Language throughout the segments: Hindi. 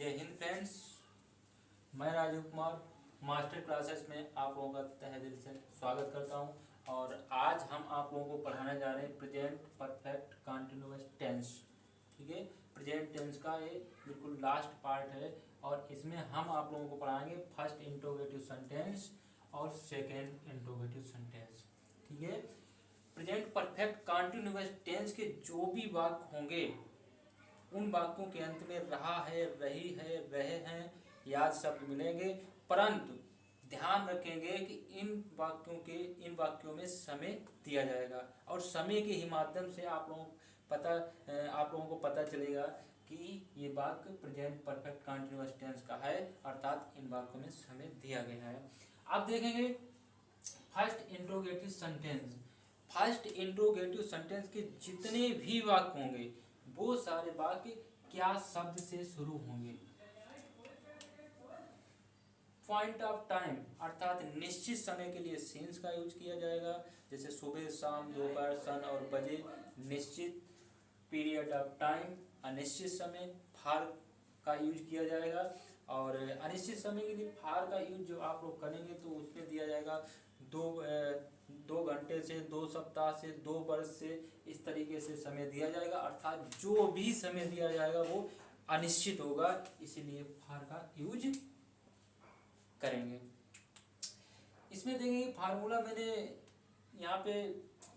जय हिंद फ्रेंड्स, मैं राजीव कुमार मास्टर क्लासेस में आप लोगों का तहे दिल से स्वागत करता हूं। और आज हम आप लोगों को पढ़ाने जा रहे हैं प्रेजेंट परफेक्ट कंटिन्यूअस टेंस। ठीक है, प्रेजेंट टेंस का ये बिल्कुल लास्ट पार्ट है और इसमें हम आप लोगों को पढ़ाएंगे फर्स्ट इंट्रोगेटिव सेंटेंस और सेकेंड इंट्रोगेटिव सेंटेंस। ठीक है, प्रेजेंट परफेक्ट कंटिन्यूअस टेंस के जो भी वाक्य होंगे उन वाक्यों के अंत में रहा है, रही है, रहे हैं याद शब्द मिलेंगे, परंतु ध्यान रखेंगे कि इन वाक्यों में समय दिया जाएगा और समय के ही माध्यम से आप लोगों को पता चलेगा कि ये वाक्य प्रेजेंट परफेक्ट कंटीन्यूअस टेंस का है, अर्थात इन वाक्यों में समय दिया गया है। अब देखेंगे first interrogative sentence. First interrogative sentence के जितने भी वाक्य होंगे वो सारे वाक्य क्या शब्द से शुरू होंगे? पॉइंट ऑफ टाइम, अर्थात निश्चित समय के लिए सिंस का यूज किया जाएगा, जैसे सुबह, शाम, दोपहर, सन और बजे। निश्चित पीरियड ऑफ टाइम, अनिश्चित समय, फार का यूज किया जाएगा। और अनिश्चित समय के लिए फार का यूज जो आप लोग करेंगे तो उसमें दिया जाएगा 2 घंटे से, 2 सप्ताह से, 2 वर्ष से, इस तरीके से समय दिया जाएगा। अर्थात जो भी समय दिया जाएगा वो अनिश्चित होगा, इसीलिए फार का यूज करेंगे। इसमें देखेंगे फार्मूला मैंने यहाँ पे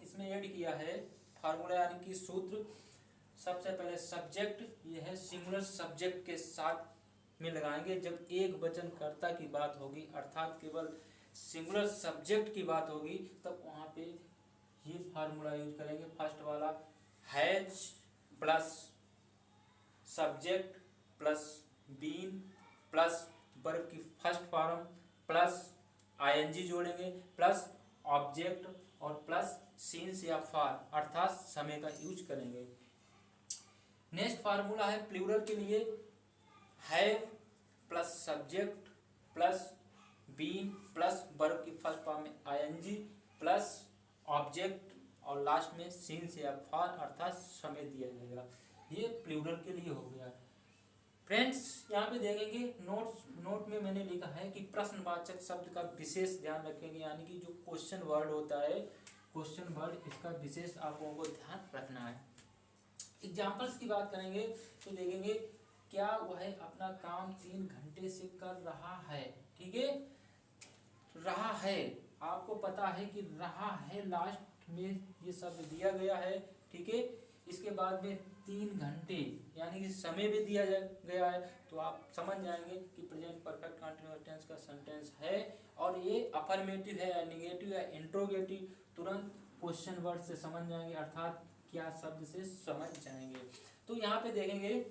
इसमें ऐड किया है। फार्मूला यानी कि सूत्र। सबसे पहले सब्जेक्ट, ये है सिंगुलर सब्जेक्ट के साथ में लगाएंगे जब एक वचन कर्ता की बात होगी, अर्थात केवल सिंगुलर सब्जेक्ट की बात होगी, तब वहाँ पे ये फार्मूला यूज करेंगे। फर्स्ट वाला has plus subject plus been plus verb की फर्स्ट फॉर्म प्लस आईएनजी जोड़ेंगे प्लस ऑब्जेक्ट और प्लस सिंस या फार, अर्थात समय का यूज करेंगे। नेक्स्ट फार्मूला है प्लूरल के लिए have plus subject plus been plus verb की फर्स्ट फॉर्म में आईएनजी प्लस ऑब्जेक्ट और लास्ट में सिंस या फार, अर्थात समय दिया जाएगा। ये प्लूरल के लिए हो गया। फ्रेंड्स, यहाँ पे देखेंगे नोट में मैंने लिखा है कि प्रश्नवाचक शब्द का विशेष ध्यान रखेंगे, यानी कि जो क्वेश्चन वर्ड होता है, क्वेश्चन वर्ड, इसका विशेष आप लोगों को ध्यान रखना है। एग्जाम्पल्स की बात करेंगे तो देखेंगे क्या वह अपना काम 3 घंटे से कर रहा है। ठीक है, रहा है, आपको पता है कि रहा है लास्ट में ये शब्द दिया गया है। ठीक है, इसके बाद में 3 घंटे यानी कि समय भी दिया गया है, तो आप समझ जाएंगे कि प्रेजेंट परफेक्ट कंटीन्यूअस टेंस का सेंटेंस है। और ये अफर्मेटिव है या निगेटिव या इंट्रोगेटिव, तुरंत क्वेश्चन वर्ड से समझ जाएंगे, अर्थात क्या शब्द से समझ जाएंगे। तो यहाँ पे देखेंगे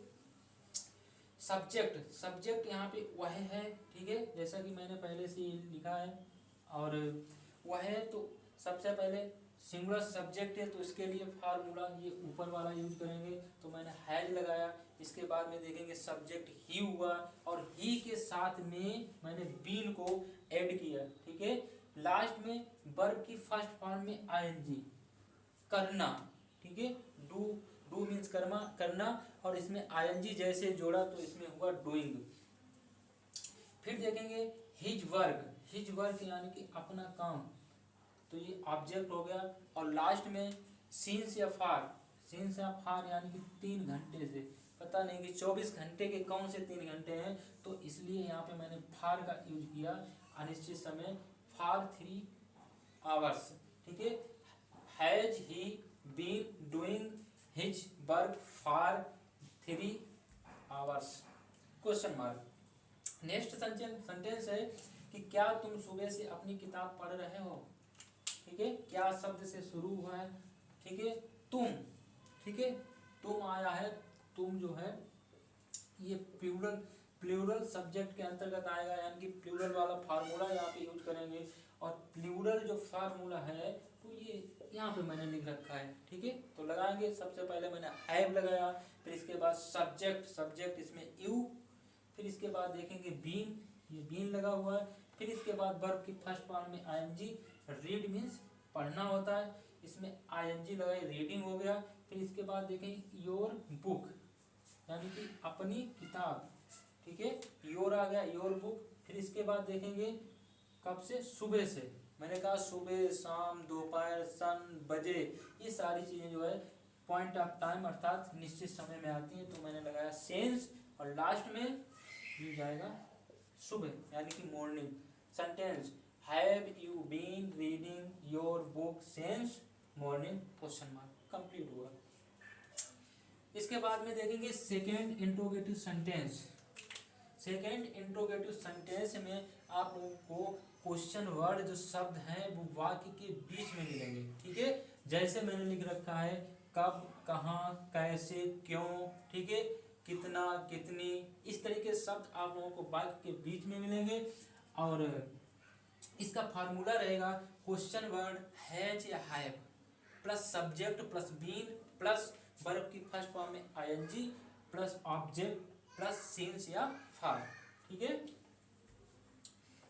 सब्जेक्ट यहाँ पे वह है। ठीक है, जैसा कि मैंने पहले से लिखा है और वह है, तो सबसे पहले सिंगुलर सब्जेक्ट है तो इसके लिए फार्मूला ये ऊपर वाला यूज करेंगे, तो मैंने हैज लगाया। इसके बाद में देखेंगे सब्जेक्ट ही हुआ और ही के साथ में मैंने बीन को ऐड किया। ठीक है, लास्ट में वर्ब की फर्स्ट फॉर्म में आईएनजी, करना। ठीक है, डू मीन्स करना और इसमें आईएनजी जैसे जोड़ा तो इसमें हुआ डूइंग। फिर देखेंगे हिज वर्क यानी कि अपना काम, तो ये ऑब्जेक्ट हो गया। और लास्ट में सिंस या फार यानी कि 3 घंटे से, पता नहीं कि 24 घंटे के कौन से 3 घंटे हैं, तो इसलिए यहाँ पे मैंने फार का यूज किया, अनिश्चित समय, फार 3 आवर्स। ठीक है, has he been doing his work for 3 hours, question mark. Next sentence है कि क्या तुम सुबह से अपनी किताब पढ़ रहे हो। ठीक है, क्या शब्द से शुरू हुआ है। ठीक है, तुम। ठीक है, तुम आया है, तुम जो है ये प्लूरल सब्जेक्ट के अंतर्गत आएगा, यानी कि प्लूरल वाला फार्मूला यहाँ पे यूज करेंगे। और प्लूरल जो फार्मूला है तो ये यहाँ पे मैंने लिख रखा है। ठीक है, तो लगाएंगे। सबसे पहले मैंने हैव लगाया, फिर इसके बाद सब्जेक्ट इसमें यू, फिर इसके बाद देखेंगे बीन, ये बीन लगा हुआ है, फिर इसके बाद वर्ब की फर्स्ट फॉर्म में आईएनजी, रीड मीन्स पढ़ना होता है, इसमें आईएनजी लगाई, रीडिंग हो गया। फिर इसके बाद देखें योर बुक यानी कि अपनी किताब, ठीक है, योर आ गया, योर बुक। फिर इसके बाद देखेंगे कब से, सुबह से। मैंने कहा सुबह, शाम, दोपहर, सन, बजे, ये सारी चीज़ें जो है पॉइंट ऑफ टाइम अर्थात निश्चित समय में आती हैं, तो मैंने लगाया सेंस, और लास्ट में मिल जाएगा सुबह यानी कि morning. Sentence, have you been reading your book since morning, question mark, complete हुआ। इसके बाद में देखेंगे second interrogative sentence. Second interrogative sentence में आप लोगों को क्वेश्चन वर्ड जो शब्द हैं वो वाक्य के बीच में मिलेंगे, ठीक है। जैसे मैंने लिख रखा है कब, कहाँ, कैसे, क्यों, ठीक है, कितना, कितनी, इस तरीके शब्द आप लोगों को वाक्य के बीच में मिलेंगे। और इसका फार्मूला रहेगा क्वेश्चन वर्ड हैज या have plus subject plus been plus verb की फर्स्ट फॉर्म में ING plus object plus since या फॉर, ठीक है।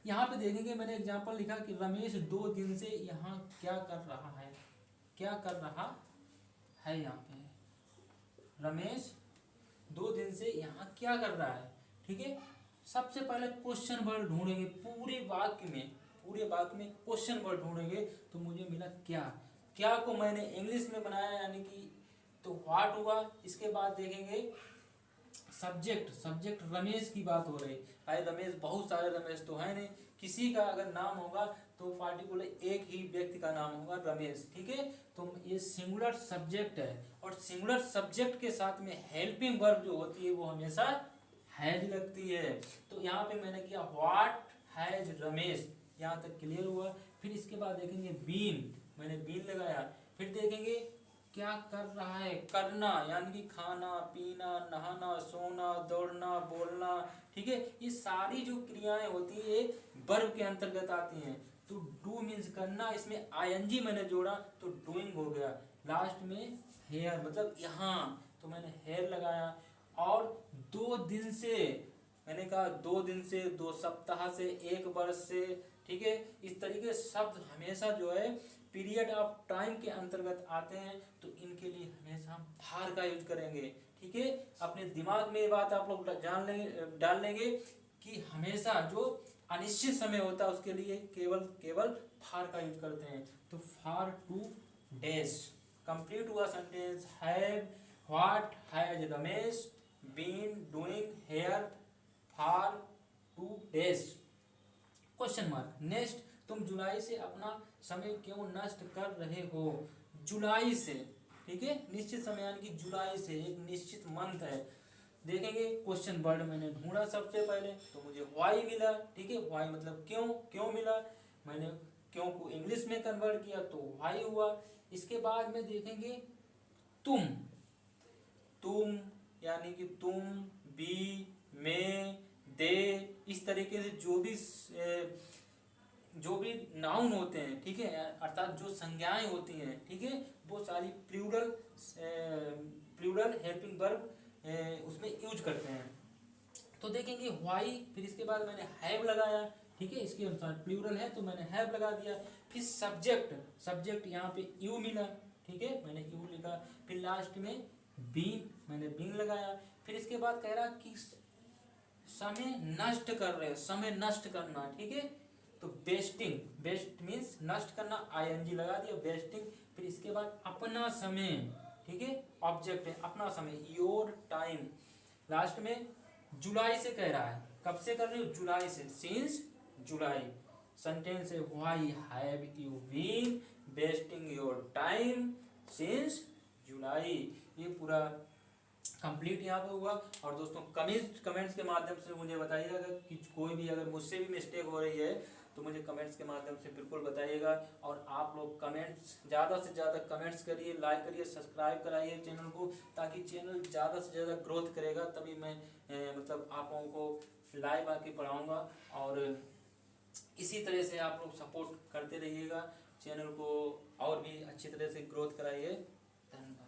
यहाँ पे देखेंगे मैंने एग्जांपल लिखा कि रमेश 2 दिन से यहाँ क्या कर रहा है, क्या कर रहा है। यहाँ पे रमेश 2 दिन से यहाँ क्या कर रहा है, ठीक है। सबसे पहले क्वेश्चन वर्ड ढूंढेंगे पूरे वाक्य में, पूरे वाक्य में क्वेश्चन वर्ड ढूंढेंगे। तो मुझे मिला क्या, क्या को मैंने इंग्लिश में बनाया यानी कि तो व्हाट हुआ। इसके बाद देखेंगे सब्जेक्ट, सब्जेक्ट रमेश की बात हो रही। भाई रमेश, बहुत सारे रमेश तो है नहीं, किसी का अगर नाम होगा तो पार्टिकुलर एक ही व्यक्ति का नाम होगा रमेश, ठीक है। तो ये सिंगुलर सब्जेक्ट है, और सिंगुलर सब्जेक्ट के साथ में हेल्पिंग वर्ब जो होती है वो हमेशा हैज लगती है। तो यहाँ पे मैंने किया व्हाट हैज रमेश, यहाँ तक क्लियर हुआ। फिर इसके बाद देखेंगे बीन, मैंने बीन लगाया। फिर देखेंगे क्या कर रहा है, करना यानी कि खाना, पीना, नहाना, सोना, दौड़ना, बोलना, ठीक है। ये सारी जो क्रियाएं होती है वर्ब के अंतर्गत आती हैं। तो डू मीन्स करना, इसमें आईएनजी मैंने जोड़ा तो डूइंग हो गया। लास्ट में हेयर मतलब यहाँ, तो मैंने हेयर लगाया। और 2 दिन से, मैंने कहा 2 दिन से, 2 सप्ताह से, 1 वर्ष से, ठीक है। इस तरीके शब्द हमेशा जो है पीरियड ऑफ टाइम के अंतर्गत आते हैं, तो इनके लिए हमेशा हम फार का यूज करेंगे, ठीक है। अपने दिमाग में ये बात आप लोग जान लेंगे, डाल लेंगे कि हमेशा जो अनिश्चित समय होता है उसके लिए केवल फार का यूज करते हैं। तो फार 2 डेज, कंप्लीट हुआ sentence. Have, what has Ramesh been doing here for 2 days, question mark. Next, तुम जुलाई से अपना समय क्यों नष्ट कर रहे हो। जुलाई से, ठीक है, निश्चित समय यानी कि जुलाई से, एक निश्चित मंथ है। देखेंगे क्वेश्चन वर्ड मैंने ढूंढा सबसे पहले तो मुझे वाई मिला, ठीक है। वाई मतलब क्यों, क्यों मिला। मैंने क्यों को इंग्लिश में कन्वर्ट किया तो वाई हुआ। इसके बाद में देखेंगे तुम, तुम यानी कि तुम, बी, में, दे, इस तरीके से जो भी नाउन होते हैं, ठीक है, अर्थात जो संज्ञाएं होती हैं, ठीक है, वो सारी प्लूरल हेल्पिंग वर्ब उसमें यूज करते हैं। तो देखेंगे व्हाई, फिर इसके बाद मैंने हैव लगाया, ठीक है, इसके अनुसार प्लूरल है तो मैंने हैव लगा दिया। फिर सब्जेक्ट, सब्जेक्ट यहाँ पे यू मिला, ठीक है, मैंने यू लिखा। फिर लास्ट में बीन, मैंने बीन लगाया। फिर इसके बाद कह रहा कि समय नष्ट कर रहे हो, समय नष्ट करना, ठीक है। तो वेस्टिंग, वेस्ट मीन्स नष्ट करना, आईएनजी लगा दिया, वेस्टिंग। फिर इसके बाद अपना समय, ठीक है, ऑब्जेक्ट है अपना समय, योर टाइम। लास्ट में जुलाई से कह रहा है, कब से कर रहे हो, जुलाई से, सिंस जुलाई। सेंटेंस है why have you been wasting your time since July. ये पूरा कंप्लीट यहाँ पे हुआ। और दोस्तों कमेंट्स के माध्यम से मुझे बताइएगा कि कोई भी अगर मुझसे भी मिस्टेक हो रही है तो मुझे कमेंट्स के माध्यम से बिल्कुल बताइएगा। और आप लोग कमेंट्स ज़्यादा से ज़्यादा कमेंट्स करिए, लाइक करिए, सब्सक्राइब कराइए चैनल को, ताकि चैनल ज़्यादा से ज़्यादा ग्रोथ करेगा, तभी मैं मतलब आप लोगों को लाइव आके पढ़ाऊँगा। और इसी तरह से आप लोग सपोर्ट करते रहिएगा, चैनल को और भी अच्छी तरह से ग्रोथ कराइए। धन्यवाद।